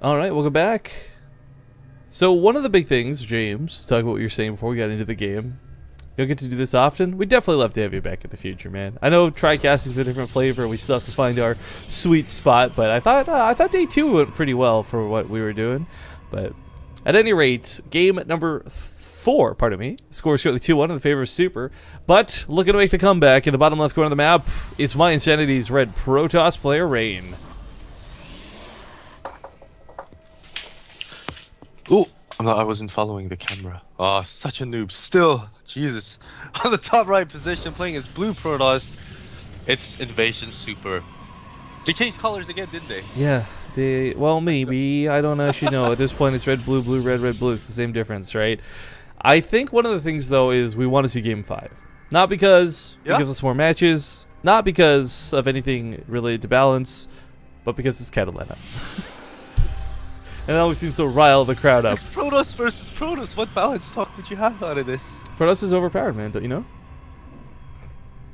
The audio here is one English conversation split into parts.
All right, welcome back. So one of the big things, James, talk about what you were saying before we got into the game. You don't get to do this often. We'd definitely love to have you back in the future, man. I know TriCasting's a different flavor. We still have to find our sweet spot, but I thought day 2 went pretty well for what we were doing. But at any rate, game number 4, pardon me. Score is currently 2-1 in the favor of Super. But looking to make the comeback in the bottom left corner of the map, it's my Insanity's red Protoss player, Rain. Ooh, I wasn't following the camera. Oh, such a noob. Still, Jesus. On the top right position, playing as blue Protoss. It's Invasion Super. They changed colors again, didn't they? Yeah, well, maybe. I don't actually know. At this point, it's red, blue, blue, red, red, blue. It's the same difference, right? I think one of the things, though, is we want to see Game 5. Not because it gives us more matches, not because of anything related to balance, but because it's Catalina. And that always seems to rile the crowd up. It's Protoss versus Protoss. What balance talk would you have out of this? Protoss is overpowered, man. Don't you know?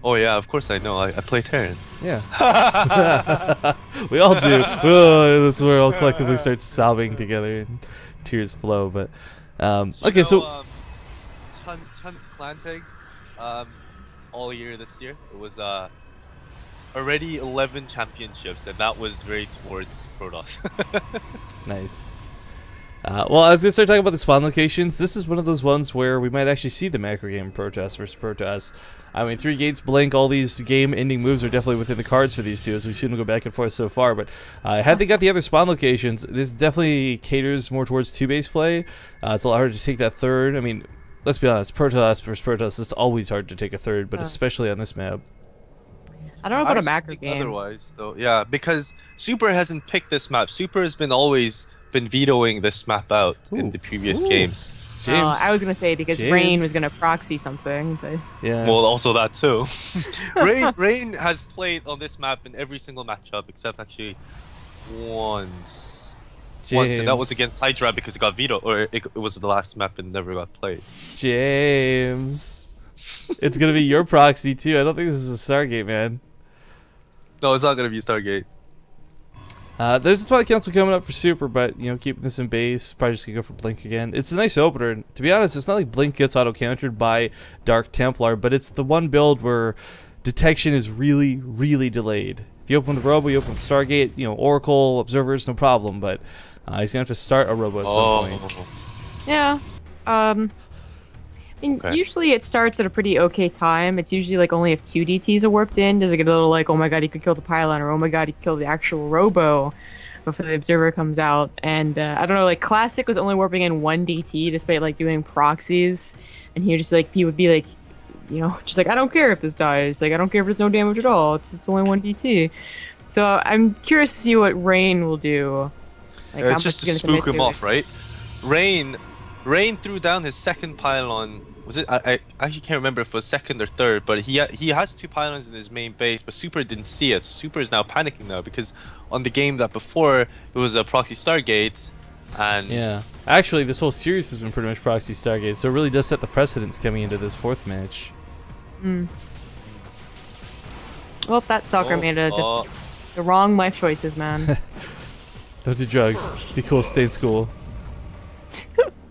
Oh yeah, of course I know. I play Terran. Yeah. We all do. Oh, that's where we all collectively start sobbing together and tears flow. But okay, so Hunt's clan tag, all year this year it was already 11 championships, and that was very towards Protoss. Nice. Well, I was going to start talking about the spawn locations. This is one of those ones where we might actually see the macro game Protoss versus Protoss. I mean, 3 gates, blink, all these game-ending moves are definitely within the cards for these two, as we've seen them go back and forth so far. But had they got the other spawn locations, this definitely caters more towards 2-base play. It's a lot harder to take that third. I mean, let's be honest, Protoss versus Protoss, it's always hard to take a third, but especially on this map. I don't know about a macro game. Otherwise, though, yeah, because Super hasn't picked this map. Super has always been vetoing this map out in the previous games. James. I was gonna say because Rain was gonna proxy something, but yeah. Well, also that too. Rain has played on this map in every single matchup except actually once. Once, and that was against Hydra because it got vetoed, or it was the last map and never got played. James, it's gonna be your proxy too. I don't think this is a Stargate, man. No, it's not gonna be Stargate. There's a Twilight Council coming up for Super, but you know, keeping this in base, probably just gonna go for Blink again. It's a nice opener, and to be honest, it's not like Blink gets auto-countered by Dark Templar, but it's the one build where detection is really, really delayed. If you open the Robo, you open the Stargate, you know, Oracle, Observers, no problem, but he's gonna have to start a Robo at some point. Yeah. I mean, usually it starts at a pretty okay time. It's usually like only if 2 DTs are warped in does it get a little like, oh my god, he could kill the pylon, or oh my god, he could kill the actual Robo before the Observer comes out. And I don't know, like Classic was only warping in 1 DT despite like doing proxies, and he would be like, you know, just like, I don't care if this dies, like I don't care if there's no damage at all. It's only 1 DT. So I'm curious to see what Rain will do. Like, it's just to spook him off, right? Rain threw down his second pylon. Was it? I actually can't remember if it was second or third, but he has 2 pylons in his main base, but Super didn't see it. So Super is now panicking now because on the game that before it was a proxy Stargate, and yeah, actually this whole series has been pretty much proxy Stargate, so it really does set the precedence coming into this 4th match. Well, that soccer made the wrong life choices, man. Don't do drugs. Be cool. Stay in school.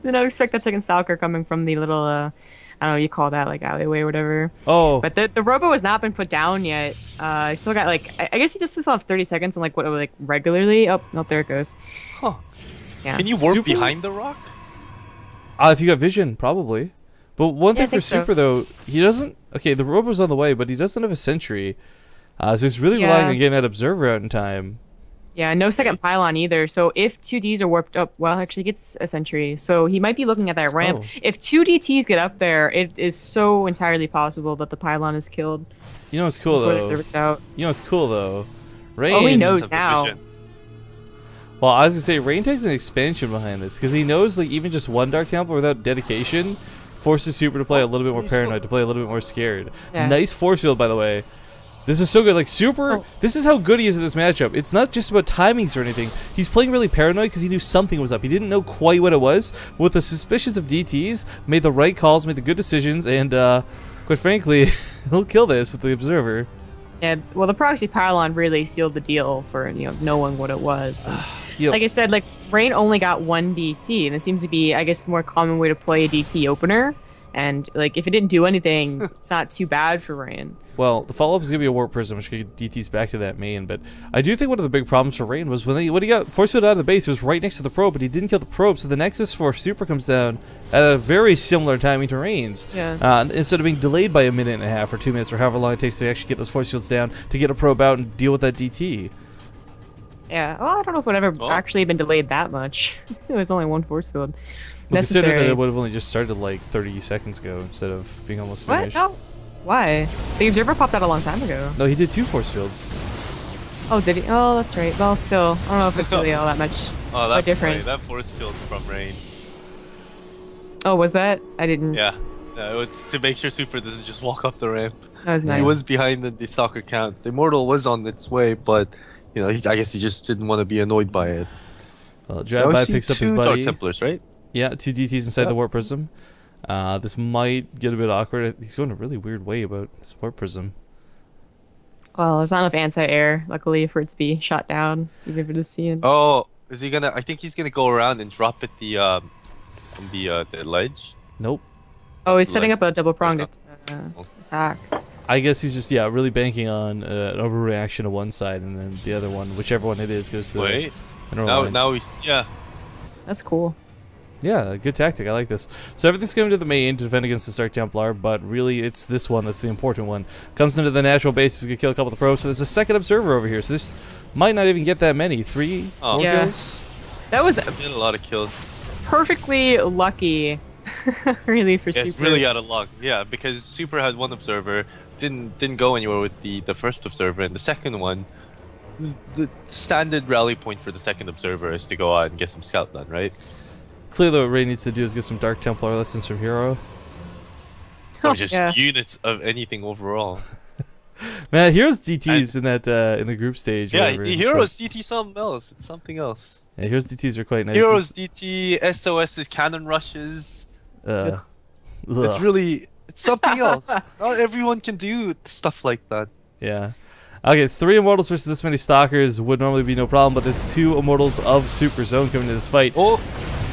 Did not expect that second stalker coming from the little, I don't know, you call that like alleyway or whatever. Oh. But the Robo has not been put down yet. I still got like, I guess he just still have 30 seconds and like regularly. Oh, there it goes. Huh. Yeah. Can you warp behind the rock? If you got vision, probably. But one thing for Super though, he doesn't. Okay, the Robo's on the way, but he doesn't have a sentry. So he's really relying on getting that Observer out in time. Yeah, no second pylon either. So if 2 Ds are warped up, well, actually he gets a sentry. So he might be looking at that ramp. If 2 DTs get up there, it is so entirely possible that the pylon is killed. You know what's cool though? You know what's cool though? Rain. Oh, he knows now. Well, I was gonna say Rain takes an expansion behind this because he knows like even just 1 Dark Templar without dedication forces Super to play a little bit more paranoid, to play a little bit more scared. Yeah. Nice force field, by the way. This is so good. Like, Super, this is how good he is in this matchup. It's not just about timings or anything. He's playing really paranoid because he knew something was up. He didn't know quite what it was. With the suspicions of DTs, made the right calls, made the good decisions, and quite frankly, he'll kill this with the Observer. Yeah, well, the proxy pylon really sealed the deal for, you know, knowing what it was. And, like I said, like Rain only got one DT, and it seems to be, I guess, the more common way to play a DT opener. And like, if it didn't do anything, it's not too bad for Rain. Well, the follow-up is going to be a Warp Prism, which could get DTs back to that main, but I do think one of the big problems for Rain was when he got force field out of the base, he was right next to the probe, but he didn't kill the probe, so the Nexus for Super comes down at a very similar timing to Rain's. Yeah. Instead of being delayed by a minute and a half or 2 minutes or however long it takes to actually get those force fields down to get a probe out and deal with that DT. Yeah, well, I don't know if it would ever actually been delayed that much. It was only one force field. Well, considering Necessary. that it would have only just started like 30 seconds ago instead of being almost What? finished. No. Why? The Observer popped out a long time ago. No, he did 2 force fields. Oh, did he? Oh, that's right. Well, still, I don't know if it's really all that much Oh, a that difference. That force field from Rain. Oh, was that? I didn't. Yeah. Yeah, it's to make sure Super doesn't just walk up the ramp. That was nice. He was behind the soccer count. The Immortal was on its way, but you know, I guess he just didn't want to be annoyed by it. Well, Now Drive we by see picks up his 2 Dark buddy. Templars, right? Yeah, 2 DTs inside the Warp Prism. This might get a bit awkward. He's going a really weird way about this Warp Prism. Well, there's not enough anti-air, luckily, for it to be shot down, even if it is seen. Oh, is he gonna? I think he's gonna go around and drop it on the ledge. Nope. Oh, he's setting like- up a double-pronged Oh. attack. I guess he's just, yeah, really banking on an overreaction to one side, and then the other one, whichever one it is, goes to Wait. the mineral lines. Now he's That's cool. Yeah, good tactic. I like this. So everything's coming to the main to defend against the Dark Templar, but really it's this one that's the important one. Comes into the natural base, is going to kill a couple of the probes, but there's a second observer over here, so this might not even get that many. 3, 4 Yeah. kills? That was Did a lot of kills. perfectly lucky, really, for Yeah, Super. it's really out of luck. Yeah, because Super had 1 observer, didn't go anywhere with the first observer, and the second one, the standard rally point for the second observer is to go out and get some scout done, right? Clearly what Ray needs to do is get some Dark Templar lessons from Hero. Oh, Or just yeah. units of anything overall. Man, Hero's DTs in that in the group stage. or Yeah, whatever, it's Heroes DT something else. It's something else. like- yeah, Hero's DTs are quite nice. Heroes DT, SOS's cannon rushes. Ugh. It's really it's something else. Not everyone can do stuff like that. Yeah. Okay, 3 Immortals versus this many Stalkers would normally be no problem, but there's 2 Immortals of Super Zone coming to this fight. Oh,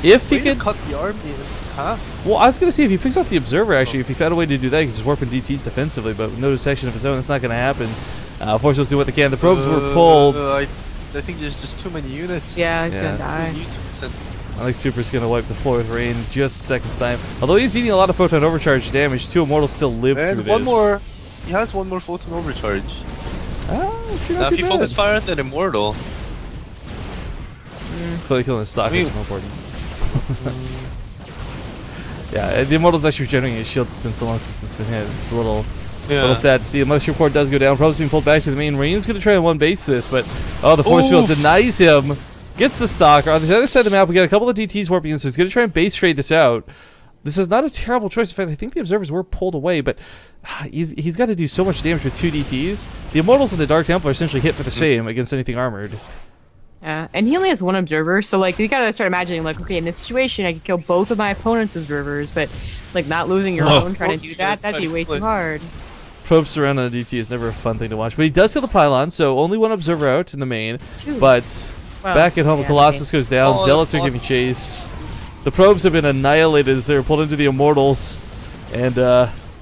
If he way to could... cut the army in half. Well, I was going to see if he picks off the Observer, actually. If he found a way to do that, he could just warp in DTs defensively, but with no detection of his own, it's not going to happen. Force will do what they can. The probes were pulled. I think there's just too many units. Yeah, he's Yeah. gonna die. Units and- I think Super's going to wipe the floor with Rain just a second's time. Although he's eating a lot of Photon Overcharge damage, 2 Immortals still live through And this. one more. He has 1 more photon overcharge. Oh, actually Now not if too you bad. focus fire at that Immortal, Clearly killing the Stalkers I mean- is more important. Yeah, the Immortal's actually regenerating his shield. It's been so long since it's been hit. It's a little sad to see. The Mothership Core does go down. Probably being pulled back to the main. Rain's going to try and one base this, but the force field Oof. denies him. Gets the Stalker. On the other side of the map, we got a couple of DTs warping in, so he's going to try and base trade this out. This is not a terrible choice. In fact, I think the Observers were pulled away, but he's got to do so much damage with 2 DTs. The Immortals and the Dark Templar essentially hit for the same against anything armored. Yeah, and he only has 1 observer, so like you gotta start imagining like, okay, in this situation, I could kill both of my opponent's observers, but like not losing your own trying to do that'd be way too hard. Probe surround on a DT is never a fun thing to watch, but he does kill the pylon, so only 1 observer out in the main. 2. But Well, back at home, yeah, Colossus goes down. Oh, Zealots are Colossus. giving chase. The probes have been annihilated as they're pulled into the Immortals, and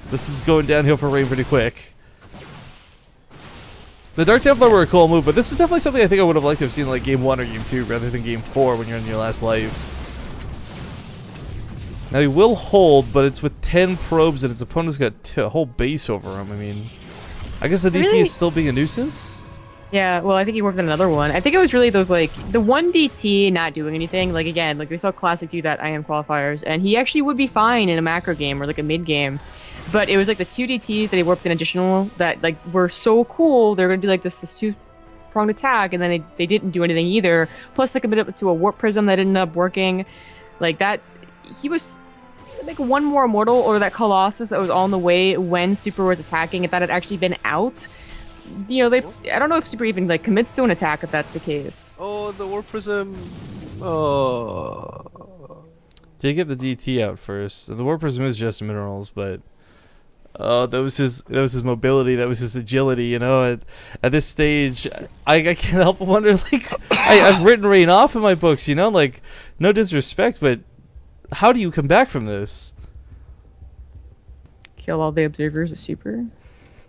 this is going downhill for Rain pretty quick. The Dark Templar were a cool move, but this is definitely something I think I would have liked to have seen in like Game 1 or Game 2 rather than Game 4 when you're in your last life. Now he will hold, but it's with 10 probes and his opponent's got a whole base over him. I mean, I guess the DT Really? is still being a nuisance. Yeah, well, I think he worked on another one. I think it was really those like the 1 DT not doing anything. Like again, like we saw Classic do that IM qualifiers, and he actually would be fine in a macro game or like a mid game. But it was like the 2 DTs that he warped in additional that like were so cool. They're gonna do like this 2-pronged attack, and then they didn't do anything either. Plus, they committed up to a warp prism that ended up working. Like that, he was like 1 more immortal or that Colossus that was on the way when Super was attacking. If that had actually been out, you know, I don't know if Super even like commits to an attack if that's the case. Oh, the War Prism. Oh. Did get the DT out first. The Warp Prism is just minerals, but that was his mobility, that was his agility, you know. At this stage, I can't help but wonder, like, I've written Rain off in my books, you know, like, no disrespect, but how do you come back from this? Kill all the observers, a super.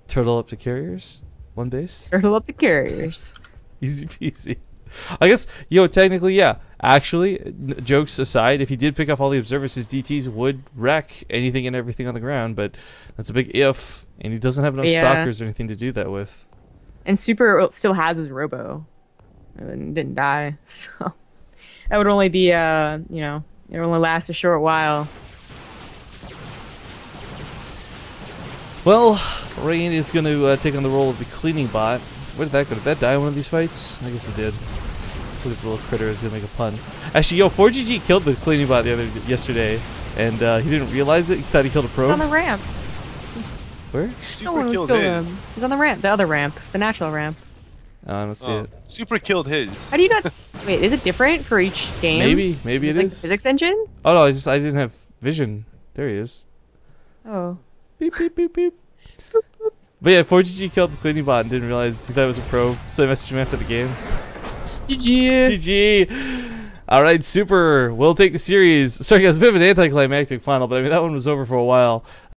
Turtle up the carriers, one base. Turtle up the carriers. Easy peasy. I guess, technically, yeah. Actually, jokes aside, if he did pick up all the observers, his DTs would wreck anything and everything on the ground, but that's a big if, and he doesn't have enough stalkers or anything to do that with. And Super still has his robo. And didn't die, so that would only be, it only last a short while. Well, Rain is going to take on the role of the cleaning bot. Where did that go? Did that die in one of these fights? I guess it did. So this little critter is going to make a pun. Actually, 4GG killed the cleaning bot yesterday, and he didn't realize it. He thought he killed a probe. He's on the ramp. Where? Super killed his. Him. He's on the ramp, the other ramp, the natural ramp. Oh, I don't see it. Super killed his. How do you not? Wait, is it different for each game? Maybe it like is. Physics engine? Oh no, I didn't have vision. There he is. Oh. Beep beep beep beep. But yeah, 4GG killed the cleaning bot and didn't realize he thought it was a probe, so I messaged him after the game. GG. GG. All right, Super. We'll take the series. Sorry, guys, a bit of an anticlimactic final, but I mean that one was over for a while.